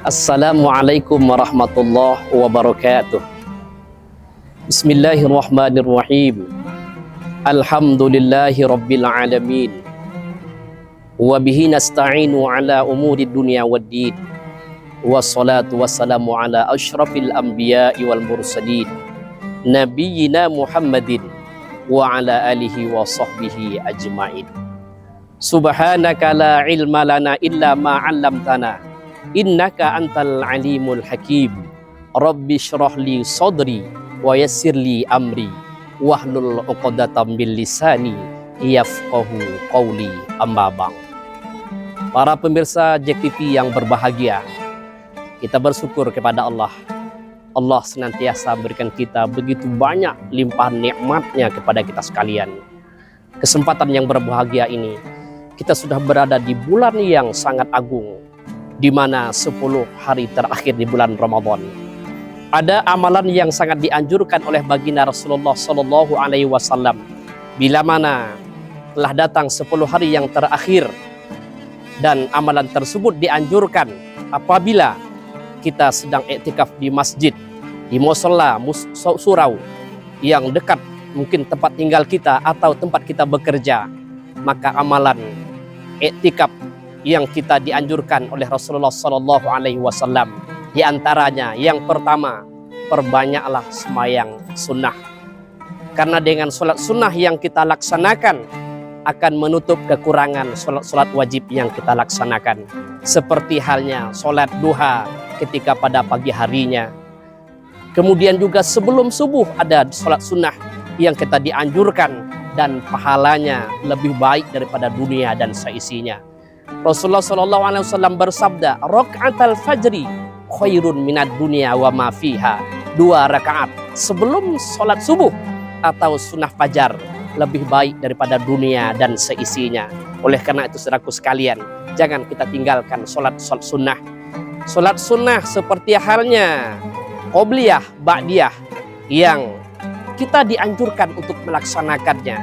Assalamualaikum warahmatullahi wabarakatuh. Bismillahirrahmanirrahim. Alhamdulillahi rabbil alamin. Wa bihi nasta'inu ala umuri dunya waddin. Wassalatu wassalamu ala asyrafil anbiya'i wal mursalin, nabiyyina Muhammadin wa ala alihi wa sahbihi ajma'in. Subhanaka la ilma lana illa ma 'allamtana, innaka antal alimul hakim. Rabbi shrah li sadri wa yassir li amri wahlul 'uqdatam min lisani yafqahu qawli. Amma ba'd. Para pemirsa JEK TV yang berbahagia, kita bersyukur kepada Allah. Allah senantiasa berikan kita begitu banyak limpahan nikmatnya kepada kita sekalian. Kesempatan yang berbahagia ini, kita sudah berada di bulan yang sangat agung, di mana 10 hari terakhir di bulan Ramadan. Ada amalan yang sangat dianjurkan oleh baginda Rasulullah Shallallahu Alaihi Wasallam. Bila mana telah datang 10 hari yang terakhir, dan amalan tersebut dianjurkan apabila kita sedang iktikaf di masjid, di mushola, surau yang dekat mungkin tempat tinggal kita atau tempat kita bekerja, maka amalan iktikaf yang kita dianjurkan oleh Rasulullah Shallallahu Alaihi Wasallam diantaranya yang pertama, perbanyaklah sembahyang sunnah, karena dengan sholat sunnah yang kita laksanakan akan menutup kekurangan sholat wajib yang kita laksanakan, seperti halnya sholat duha ketika pada pagi harinya. Kemudian juga sebelum subuh ada sholat sunnah yang kita dianjurkan, dan pahalanya lebih baik daripada dunia dan seisinya. Rasulullah SAW bersabda, "Raka'atal fajri khairun minad dunya wa ma fiha." 2 rakaat sebelum sholat subuh atau sunnah fajar lebih baik daripada dunia dan seisinya. Oleh karena itu saudaraku sekalian, jangan kita tinggalkan sholat sunnah. Sholat sunnah seperti halnya qobliyah, ba'diyah yang kita dianjurkan untuk melaksanakannya.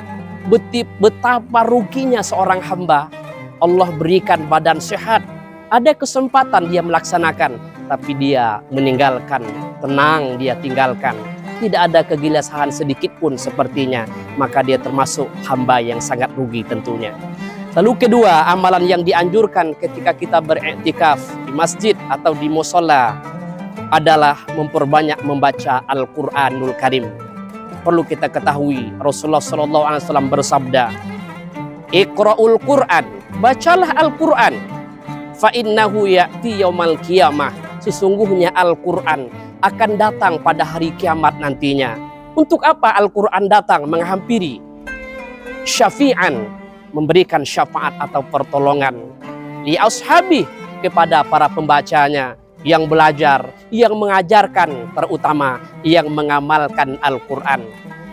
Betapa ruginya seorang hamba, Allah berikan badan sehat, ada kesempatan dia melaksanakan, tapi dia meninggalkan, tenang dia tinggalkan, tidak ada kegelisahan sedikit pun sepertinya, maka dia termasuk hamba yang sangat rugi tentunya. Lalu kedua, amalan yang dianjurkan ketika kita beriktikaf di masjid atau di mushola adalah memperbanyak membaca Al-Quranul Karim. Perlu kita ketahui, Rasulullah SAW bersabda, "Iqra'ul Quran," bacalah Al-Quran, "fa innahu ya'ti yaumal qiyamah," sesungguhnya Al-Quran akan datang pada hari kiamat nantinya. Untuk apa Al-Quran datang? Menghampiri, syafi'an, memberikan syafaat atau pertolongan, li ashabi, kepada para pembacanya, yang belajar, yang mengajarkan, terutama yang mengamalkan Al-Quran.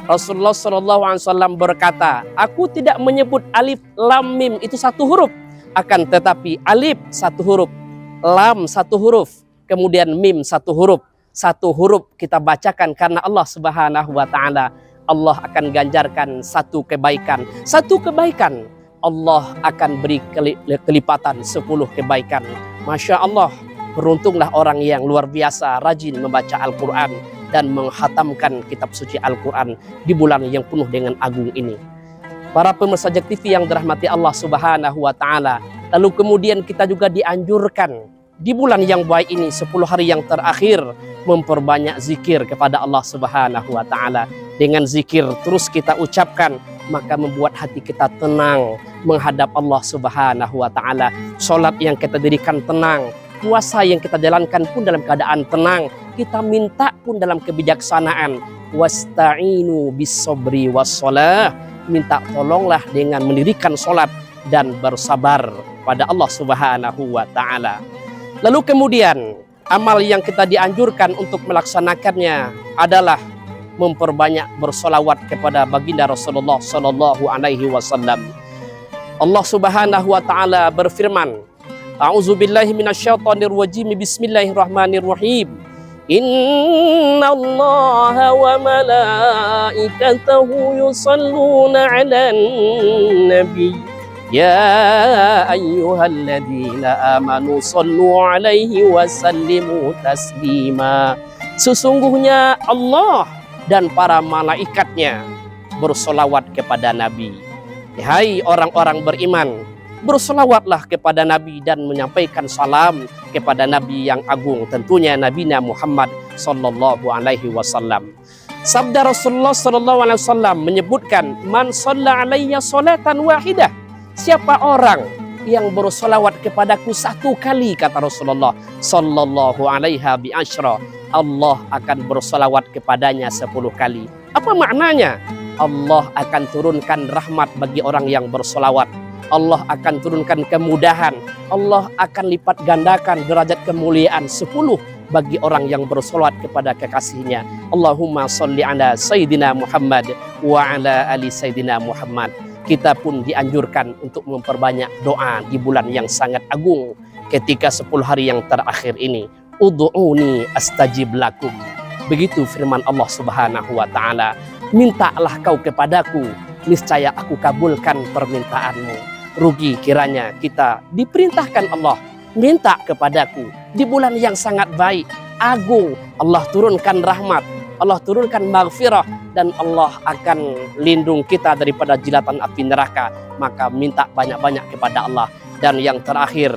Rasulullah SAW berkata, "Aku tidak menyebut alif, lam, mim itu 1 huruf, akan tetapi alif 1 huruf, lam 1 huruf, kemudian mim 1 huruf. 1 huruf kita bacakan karena Allah Subhanahu wa Ta'ala. Allah akan ganjarkan 1 kebaikan. 1 kebaikan Allah akan beri kelipatan 10 kebaikan. Masya Allah, beruntunglah orang yang luar biasa rajin membaca Al-Quran dan menghatamkan kitab suci Al-Quran di bulan yang penuh dengan agung ini. Para pemirsa JEK TV yang dirahmati Allah Subhanahu wa Ta'ala, lalu kemudian kita juga dianjurkan di bulan yang baik ini, 10 hari yang terakhir, memperbanyak zikir kepada Allah Subhanahu wa Ta'ala. Dengan zikir terus kita ucapkan, maka membuat hati kita tenang menghadap Allah Subhanahu wa Ta'ala. Sholat yang kita dirikan tenang, puasa yang kita jalankan pun dalam keadaan tenang, kita minta pun dalam kebijaksanaan. Wasta'inu bis-sabri was-shalah, minta tolonglah dengan mendirikan sholat dan bersabar pada Allah Subhanahu wa Ta'ala. Lalu kemudian amal yang kita dianjurkan untuk melaksanakannya adalah memperbanyak bersolawat kepada baginda Rasulullah Sallallahu Alaihi Wasallam. Allah Subhanahu wa Ta'ala berfirman, "A'udzubillahi minasyaitonir rajim, bismillahirrahmanirrahim. Innallaha wa malaikatahu yusalluna 'alan nabi Ya ayyuhalladzina amanu sallu alaihi wa sallimu taslima. Sesungguhnya Allah dan para malaikatnya bersolawat kepada Nabi. Hai orang-orang beriman, bersolawatlah kepada Nabi dan menyampaikan salam kepada Nabi yang agung, tentunya Nabi Muhammad sallallahu alaihi wasallam. Sabda Rasulullah sallallahu alaihi wasallam menyebutkan, man shalla alayya salatan wahidah. Siapa orang yang bersolawat kepadaku satu kali, kata Rasulullah sallallahu alaiha bi asyra, Allah akan bersolawat kepadanya 10 kali. Apa maknanya? Allah akan turunkan rahmat bagi orang yang bersolawat. Allah akan turunkan kemudahan. Allah akan lipat gandakan derajat kemuliaan 10 bagi orang yang bersolawat kepada kekasihnya. Allahumma sholli ala Sayyidina Muhammad wa ala ali Sayyidina Muhammad. Kita pun dianjurkan untuk memperbanyak doa di bulan yang sangat agung ketika 10 hari yang terakhir ini. Ud'uni astajib lakum. Begitu firman Allah Subhanahu wa taala. Mintalah kau kepadaku, niscaya aku kabulkan permintaanmu. Rugi kiranya kita diperintahkan Allah, minta kepadaku di bulan yang sangat baik, agung. Allah turunkan rahmat, Allah turunkan maghfirah, dan Allah akan lindung kita daripada jilatan api neraka. Maka minta banyak-banyak kepada Allah. Dan yang terakhir,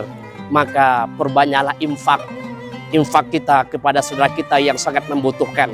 maka perbanyaklah infak kita kepada saudara kita yang sangat membutuhkan.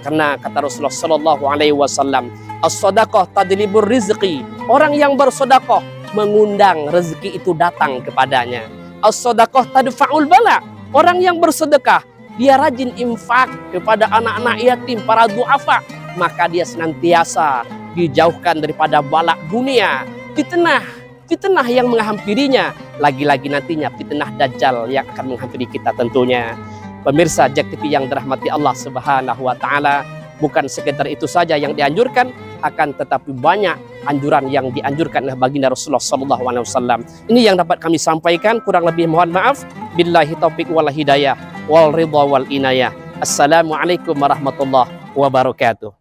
Karena kata Rasulullah sallallahu alaihi wasallam, as-shadaqah tadlibur rizqi. Orang yang bersedekah mengundang rezeki itu datang kepadanya. As-shadaqah tadfa'ul bala. Orang yang bersedekah dia rajin infak kepada anak-anak yatim, para duafa, maka dia senantiasa dijauhkan daripada bala dunia, fitnah yang menghampirinya, lagi-lagi nantinya fitnah dajjal yang akan menghampiri kita tentunya. Pemirsa JEK TV yang dirahmati Allah Subhanahu wa taala, bukan sekedar itu saja yang dianjurkan, akan tetapi banyak anjuran yang dianjurkan oleh baginda Rasulullah sallallahu alaihi wasallam. Ini yang dapat kami sampaikan, kurang lebih mohon maaf. Billahi taufik wal hidayah wal ridha wal inayah. Assalamualaikum warahmatullahi wabarakatuh.